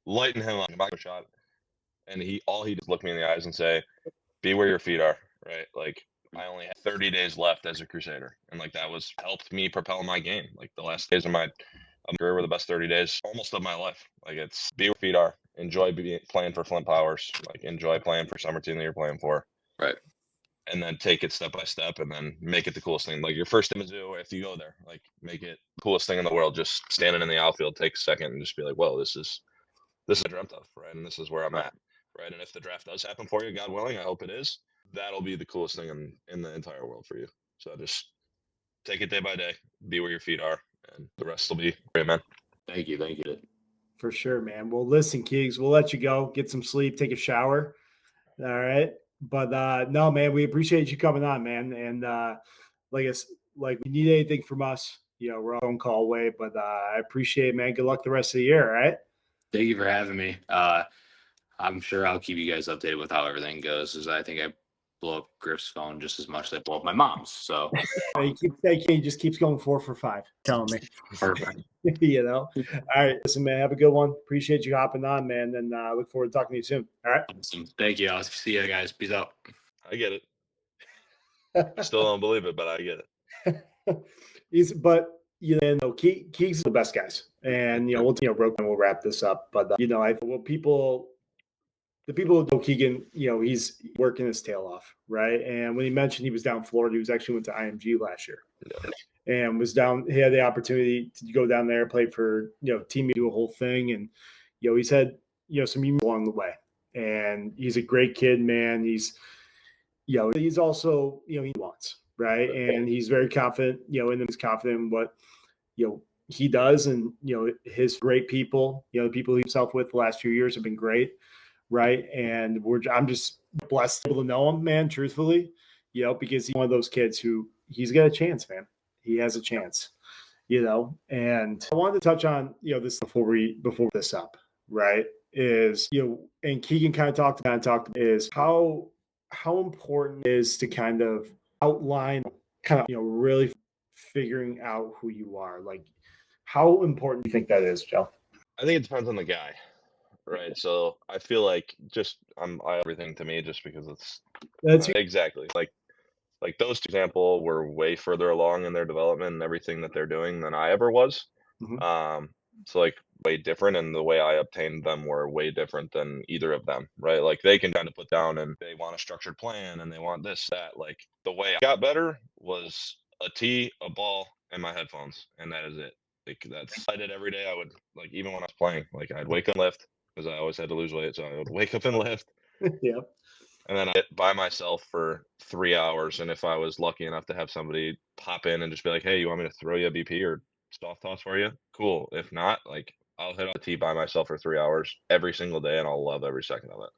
lighting him up, if I have a shot, and all he just looked me in the eyes and say, "Be where your feet are." Right, like I only had 30 days left as a Crusader, and like that was helped me propel my game. Like the last days of my career were the best 30 days almost of my life. Like it's be where your feet are. Enjoy playing for Flint Powers. Like enjoy playing for summer team that you're playing for. Right. And then take it step by step and then make it the coolest thing. Like your first in Mizzou, if you go there, like make it the coolest thing in the world. Just standing in the outfield, take a second and just be like, whoa, this is I dreamt of, right? And this is where I'm at. Right. And if the draft does happen for you, God willing, I hope it is, that'll be the coolest thing in the entire world for you. So just take it day by day, be where your feet are, and the rest will be great, man. Thank you. For sure, man. Well, listen, Keegs, we'll let you go, get some sleep, take a shower. All right. But no, man, we appreciate you coming on, man. And like if you need anything from us, we're a phone call away. But I appreciate it, man. Good luck the rest of the year. All right. Thank you for having me. I'm sure I'll keep you guys updated with how everything goes, because I think I blow up Griff's phone just as much as I blow up my mom's. So he just keeps going 4 for 5, telling me. perfect. All right. Listen, man, have a good one. Appreciate you hopping on, man. And look forward to talking to you soon. All right. Awesome. Thank you. I'll see you guys. Peace out. I get it. I still don't believe it, but I get it. Keegs is the best guys, and we'll wrap this up. But the people who know Keegan, he's working his tail off, right? And when he mentioned he was down in Florida, he was actually went to IMG last year, and was down. He had the opportunity to go down there, play for team, do a whole thing, and he's had some years along the way, and he's a great kid, man. He's also he wants. Right. And he's very confident, and he's confident in what, he does. And, his great people, the people he himself with the last few years have been great. Right. And I'm just blessed to know him, man, truthfully, because he's one of those kids who he's got a chance, man. He has a chance, and I wanted to touch on, this before this up, right, is, and Keegan kind of talked is how important it is to kind of outline really figuring out who you are. Like, how important do you think that is, Joe? I think it depends on the guy, right? So I feel like everything to me just because it's exactly like those two example were way further along in their development and everything that they're doing than I ever was. Mm-hmm. So like way different, and the way I obtained them were way different than either of them, right? Like they can kind of put down and they want a structured plan and they want this, that. Like the way I got better was a tee, a ball, and my headphones, and that is it. Like that's I did every day. I would like even when I was playing, like I'd wake up and lift because I always had to lose weight, so I would wake up and lift. Yep. And then I'd get by myself for 3 hours, and if I was lucky enough to have somebody pop in and just be like, "Hey, you want me to throw you a BP or soft toss for you?" Cool. If not, like I'll hit on the tee by myself for 3 hours every single day, and I'll love every second of it.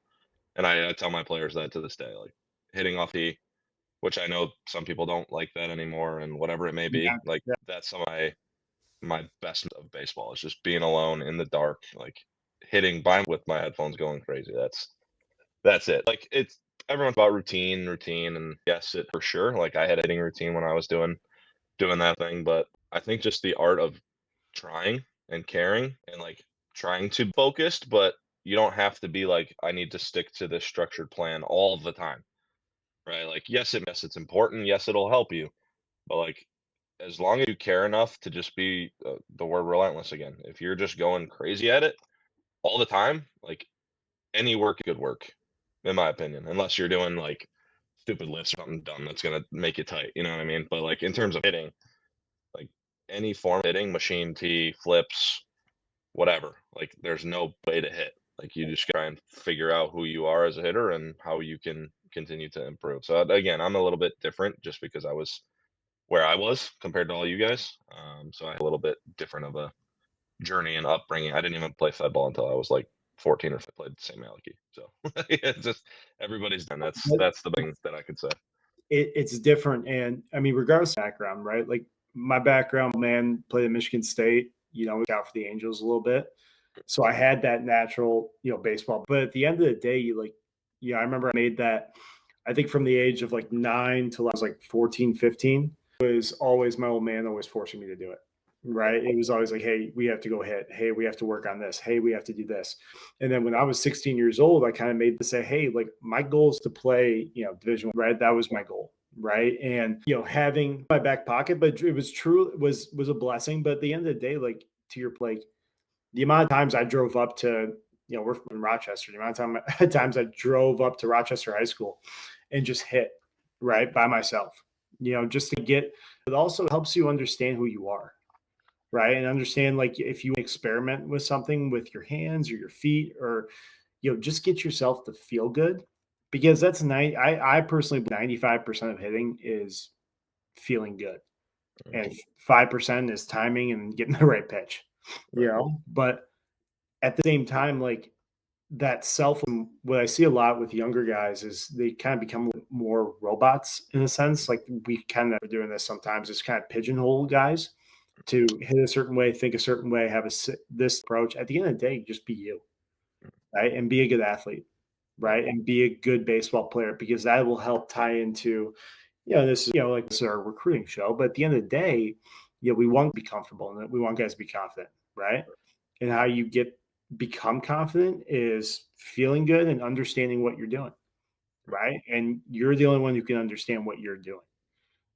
And I tell my players that to this day, like hitting off tee, which I know some people don't like that anymore, and whatever it may be. Yeah. Like that's some of my best of baseball is just being alone in the dark, like hitting by with my headphones going crazy. That's it. Like it's everyone's about routine, and yes, it for sure. Like I had a hitting routine when I was doing that thing, but I think just the art of trying and caring and like trying to be focused, but you don't have to be like I need to stick to this structured plan all the time, right? Like yes, it's important. Yes, it'll help you, but like as long as you care enough to just be the word relentless again. If you're just going crazy at it all the time, like any work is good work, in my opinion, unless you're doing like stupid lifts or something dumb that's gonna make you tight. You know what I mean? But like in terms of hitting, like any form of hitting, machine tee, flips, whatever. Like there's no way to hit. Like you just try and figure out who you are as a hitter and how you can continue to improve. So again, I'm a little bit different just because I was where I was compared to all you guys. So I had a little bit different of a journey and upbringing. I didn't even play fed ball until I was like 14 or I played St. Malachy. So it's just everybody's done. That's the thing that I could say. It's different. And I mean, regardless of background, right? Like my background, man, played at Michigan State, out for the Angels a little bit. So I had that natural, baseball. But at the end of the day, I remember I made that, I think from the age of like 9 till I was like 14, 15, it was always my old man always forcing me to do it. Right. It was always like, hey, we have to go hit. Hey, we have to work on this. Hey, we have to do this. And then when I was 16 years old, I kind of made to say, hey, like my goal is to play, Division 1, right? That was my goal. Right. And, having my back pocket, but it was true, it was a blessing. But at the end of the day, like to your plate, the amount of times I drove up to, we're from Rochester, the amount of times I drove up to Rochester High School and just hit, right, by myself, just to get, it also helps you understand who you are, right? And understand, like, if you experiment with something with your hands or your feet or, just get yourself to feel good, because that's nice. I personally, 95% of hitting is feeling good. And 5% is timing and getting the right pitch, but at the same time, like that what I see a lot with younger guys is they kind of become more robots in a sense. Like we kind of are doing this sometimes, is kind of pigeonhole guys to hit a certain way, think a certain way, have this approach. At the end of the day, just be you, right? And be a good athlete, right? And be a good baseball player, because that will help tie into, this is, like this is our recruiting show, but at the end of the day, we want to be comfortable and we want guys to be confident, right? And how you become confident is feeling good and understanding what you're doing, right? And you're the only one who can understand what you're doing,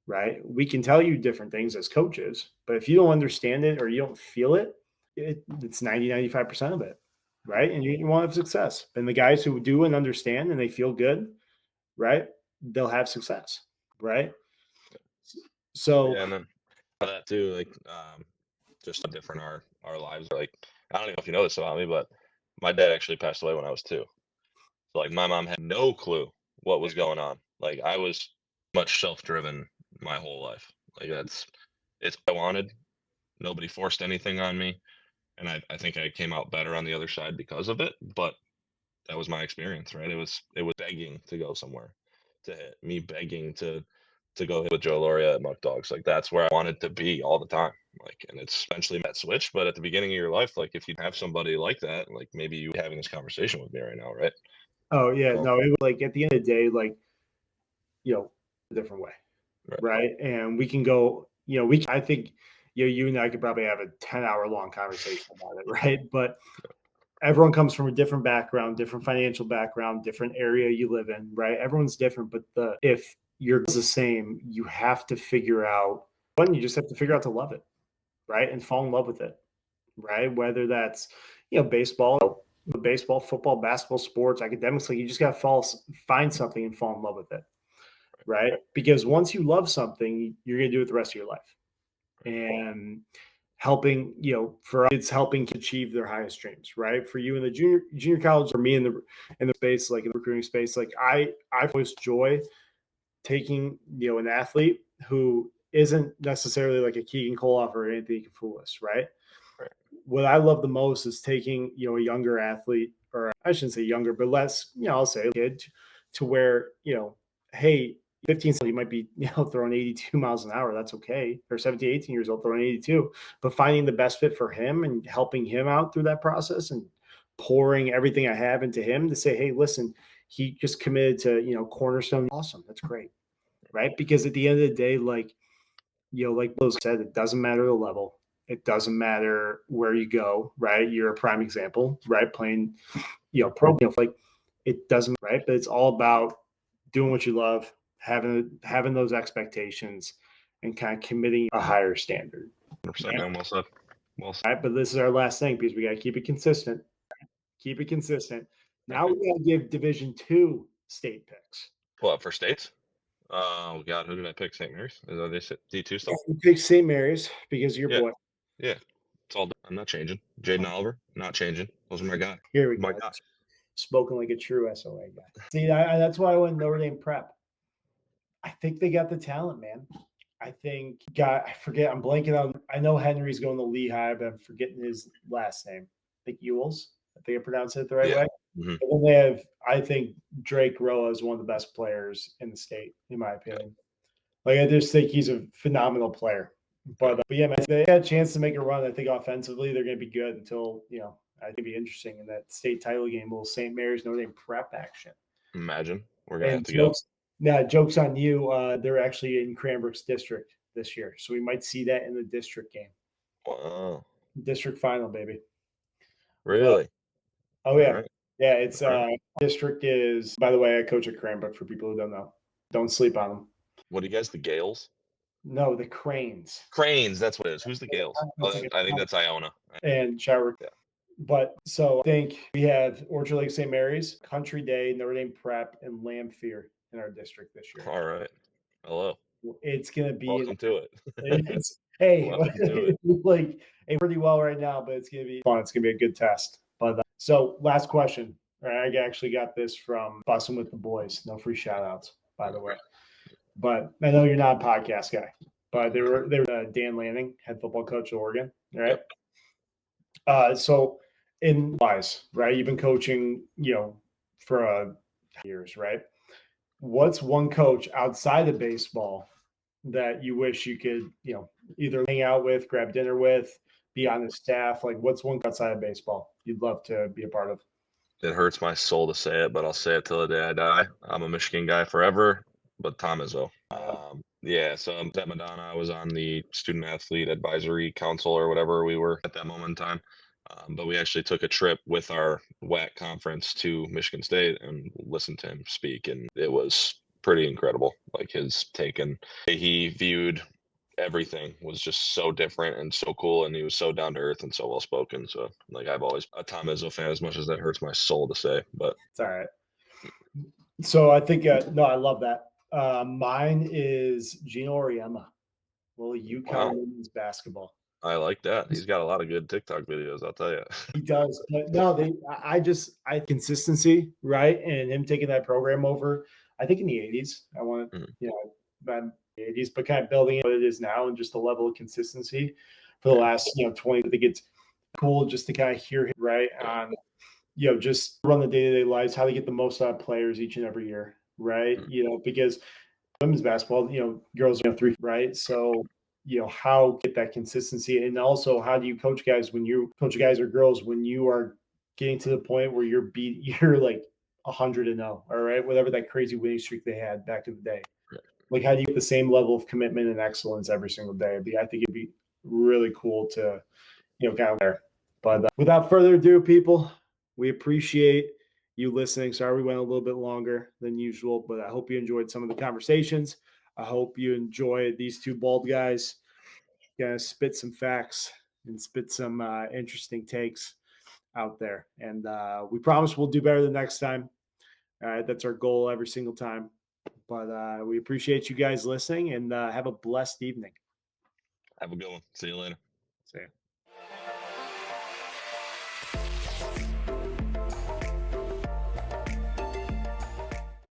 right? We can tell you different things as coaches, but if you don't understand it or you don't feel it, it's 95% of it, right? And you want to have success. And the guys who do and understand and they feel good, right, they'll have success, right? So Yeah, and then that too, like just how different our lives are. Like I don't even know if you know this about me, but my dad actually passed away when I was 2. So like my mom had no clue what was going on. Like I was much self-driven my whole life. Like it's what I wanted. Nobody forced anything on me. And I think I came out better on the other side because of it. But that was my experience, right? It was begging to go somewhere to hit, me begging to go hit with Joe Loria at Muck Dogs. Like that's where I wanted to be all the time. Like, and it's eventually that switch. But at the beginning of your life, like if you have somebody like that, like maybe you having this conversation with me right now, right? oh yeah, So, no, it was like at the end of the day, like, a different way, right? And we can go, I think, you and I could probably have a 10-hour long conversation about it, right? But everyone comes from a different background, different financial background, different area you live in, right? Everyone's different, but if you're the same, you have to figure out one, you just have to figure out to love it, right? And fall in love with it, right? Whether that's, baseball, football, basketball, sports, academics, like you just got to find something and fall in love with it, right? Because once you love something, you're going to do it the rest of your life. And helping, for us, it's helping to achieve their highest dreams, right? For you in the junior college, or me in the space, like in the recruiting space, like I always joy taking, an athlete who isn't necessarily like a Keegan Koloff or Anthony Kafulis, right? Right. What I love the most is taking, a younger athlete, or I shouldn't say younger, but less, I'll say a kid, to where, hey, 15, he might be, throwing 82 miles an hour. That's okay. Or 17, 18 years old throwing 82, but finding the best fit for him and helping him out through that process and pouring everything I have into him to say, hey, listen, he just committed to, Cornerstone. Awesome. That's great. Right. Because at the end of the day, like, like Liz said, it doesn't matter the level. It doesn't matter where you go, right? You're a prime example, right? Playing, pro, like it doesn't, right? But it's all about doing what you love, having those expectations, and kind of committing a higher standard. 100%, man. Well said. Well said. Right. But this is our last thing, because we got to keep it consistent. Keep it consistent. Now we gotta give Division II state picks. What for states? Oh God, who did I pick? St. Mary's? Are they D2 still? You pick St. Mary's because of your Yeah. boy. Yeah, it's all. I'm not changing. Jaden Oliver, not changing. Those are my guy. Here we My go. guy. Spoken like a true SOA guy. See, that's why I went Notre Dame Prep. I think they got the talent, man. I think I forget. I'm blanking on. I know Henry's going to Lehigh, but I'm forgetting his last name. I think Ewells. I think I pronounced it the right way. Mhm. And then they have. I think Drake Roa is one of the best players in the state, in my opinion. Like I just think he's a phenomenal player. But yeah, man, they had a chance to make a run. I think offensively they're going to be good until I think it'd be interesting in that state title game. Will St. Mary's Notre Dame Prep action? Imagine we're gonna have And to go. jokes on you. They're actually in Cranbrook's district this year, so we might see that in the district game, Wow, district final, baby. really? Oh yeah, All right. yeah. It's All right. district is. By the way, I coach at Cranbrook. For people who don't know, don't sleep on them. What do you guys? The Gales? No, the Cranes Cranes. That's what it is. Who's the Gales? Oh, I think that's Iona. and Shower. Yeah. But so I think we have Orchard Lake St. Mary's, Country Day, Notre Dame Prep, and Lamphere in our district this year. All right. Hello. It's gonna be Welcome to it. hey, Welcome to it. like pretty well right now, but it's gonna be fun. It's gonna be a good test. But so last question. All right, I actually got this from Bussin' with the Boys. No free shout outs, by the way. But I know you're not a podcast guy. But they were Dan Lanning, head football coach at Oregon. Right. Yep. So in wise, right? You've been coaching, for years, right? What's one coach outside of baseball that you wish you could, either hang out with, grab dinner with, be on the staff? Like, what's one outside of baseball you'd love to be a part of? It hurts my soul to say it, but I'll say it till the day I die. I'm a Michigan guy forever, but Tom Izzo. Yeah, so at Madonna, I was on the student athlete advisory council or whatever we were at that moment in time. But we actually took a trip with our WAC conference to Michigan State and listened to him speak, and it was pretty incredible. Like his take and he viewed everything was just so different and so cool, and he was so down to earth and so well spoken. So like I've always a Tom Izzo fan, as much as that hurts my soul to say, but it's all right. So I think no, I love that. Mine is Gino Auriemma. Well, UConn women's basketball. I like that. He's got a lot of good TikTok videos, I'll tell you. He does. But no, I consistency, right? And him taking that program over, I think in the 80s. I want to, back in the 80s, but kind of building it what it is now and just the level of consistency for the last, 20. I think it's cool just to kind of hear him, right? On, just run the day-to-day lives, how to get the most out of players each and every year, right? Because women's basketball, girls, 3, right? So, how get that consistency, and also how do you coach guys when you coach guys or girls when you are getting to the point where you're like 100-0, all right, whatever that crazy winning streak they had back in the day. Like, how do you get the same level of commitment and excellence every single day? I think it'd be really cool to, kind of there. But without further ado, people, we appreciate you listening. Sorry we went a little bit longer than usual, but I hope you enjoyed some of the conversations. I hope you enjoyed these two bald guys gonna spit some facts and spit some interesting takes out there. And we promise we'll do better the next time. All right, that's our goal every single time. But we appreciate you guys listening, and have a blessed evening. Have a good one. See you later. See ya.